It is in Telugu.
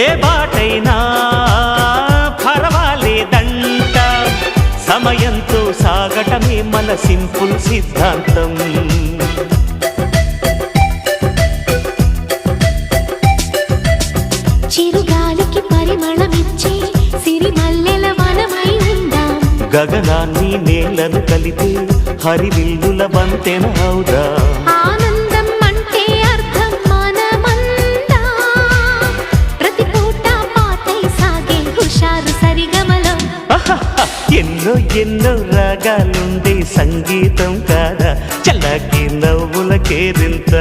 ఏ బాటైనా పర్వాలేదంట, సమయంతో సాగటమే మన సింపుల్ సిద్ధాంతం. చిరుగాలికి పరిమళమిచ్చే సిరిమల్లెల వనమై ఉందాం, గగనాన్ని నేలను కలిపే హరివిల్లుల వంతెన అవుదాం. ఆనందం అంటే అర్థం మనమందా, ప్రతి పూట పాటై సాగే హుషారు సరిగమలో. ఎన్నో ఎన్నో రాగాలుండే సంగీతం కాదా, చల్లకి నవ్వుల కేరింత.